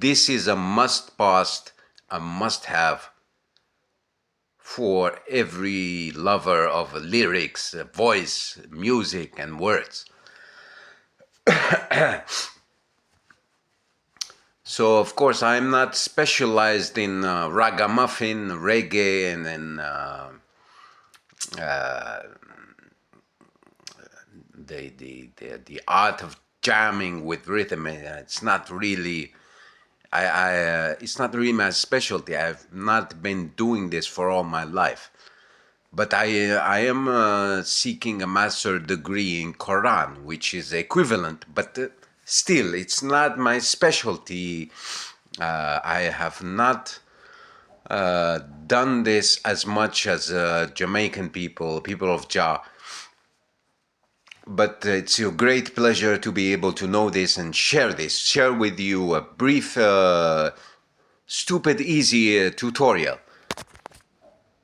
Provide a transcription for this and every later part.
this is a must-pass, a must-have for every lover of lyrics, voice, music, and words. So, of course, I'm not specialized in ragamuffin, reggae, and then the art of jamming with rhythm. It's not really, it's not really my specialty. I've not been doing this for all my life. But I am seeking a master degree in Quran, which is equivalent, but still, it's not my specialty. I have not done this as much as Jamaican people of Jah. But it's a great pleasure to be able to know this and share with you a brief, stupid, easy tutorial.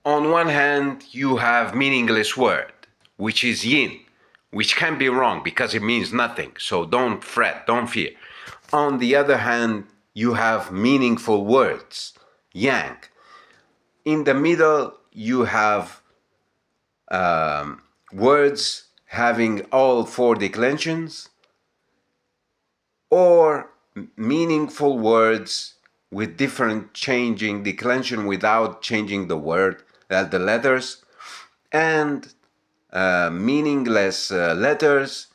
On one hand, you have meaningless word, which is yin, which can be wrong because it means nothing. So don't fret, don't fear. On the other hand, you have meaningful words, yang. In the middle, you have words having all four declensions, or meaningful words with different changing declension without changing the word, the letters, and meaningless letters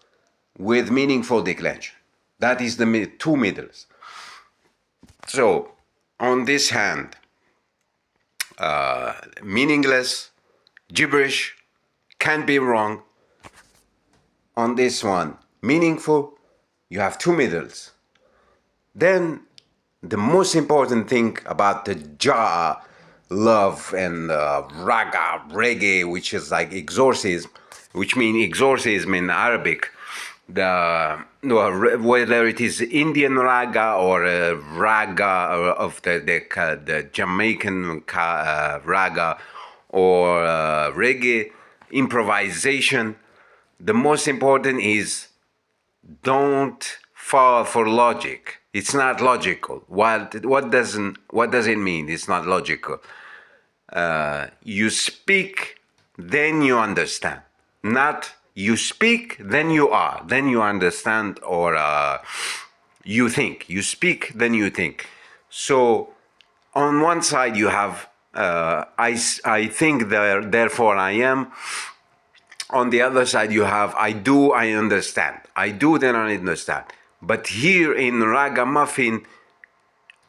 with meaningful declension. That is the two middles. So, on this hand, meaningless, gibberish, can be wrong. On this one, meaningful, you have two middles. Then, the most important thing about the Jah love and raga, reggae, which is like exorcism, which means exorcism in Arabic, whether it is Indian raga or raga of the Jamaican raga or reggae, improvisation, the most important is don't fall for logic. It's not logical. What does it mean? It's not logical. You speak, then you understand. Not you speak, then you are. Then you understand, or you think. You speak, then you think. So on one side you have I think, therefore I am. On the other side you have I do, I understand. I do, then I understand. But here in Ragamuffin,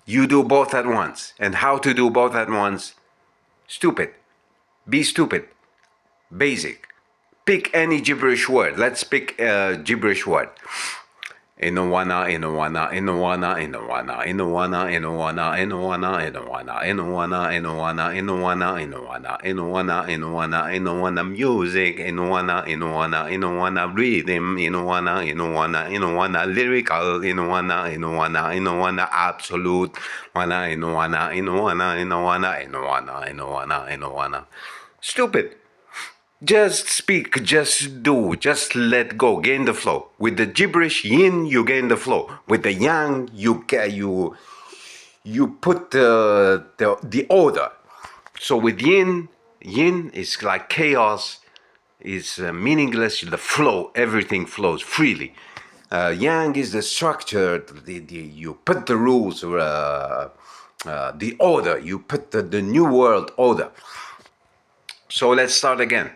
you do both at once. And how to do both at once? Stupid. Be stupid. Basic. Pick any gibberish word. Let's pick a gibberish word. Inowana, inowana, inowana, inowana, inowana, inowana, inowana, inowana, inowana, inowana, inowana, inowana, inowana, inowana, inowana, music, inowana, inowana, inowana, rhythm, inowana, inowana, inowana, lyrical, inowana, inowana, inowana, absolute, inowana, inowana, inowana, inowana, inowana, inowana, inowana. Stupid. Just speak, just do, just let go, gain the flow. With the gibberish yin, you gain the flow. With the yang, you put the order. So with yin is like chaos, is meaningless, the flow, everything flows freely. Yang is the structure, you put the rules, the order, you put the new world order. So let's start again.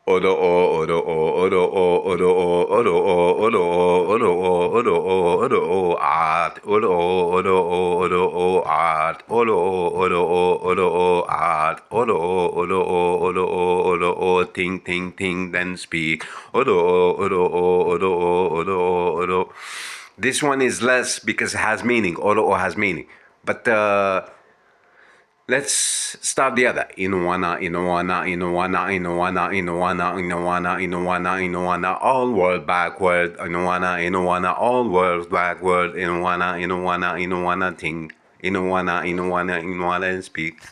Odo o odo o odo o odo o odo o odo o odo o odo o odo o art odo o odo o odo o art odo o odo o odo o art odo o odo o odo o odo o ting ting ting then speak odo o odo o odo o odo o odo. This one is less because it has meaning. Odo o has meaning, but let's start the other. Inowana, inowana, inowana, inowana, inowana, inowana, inowana, inowana, all world backward. Inowana, inowana, all world backward. Inowana, inowana, inowana, ting. Inowana, inowana, inowana, and speak.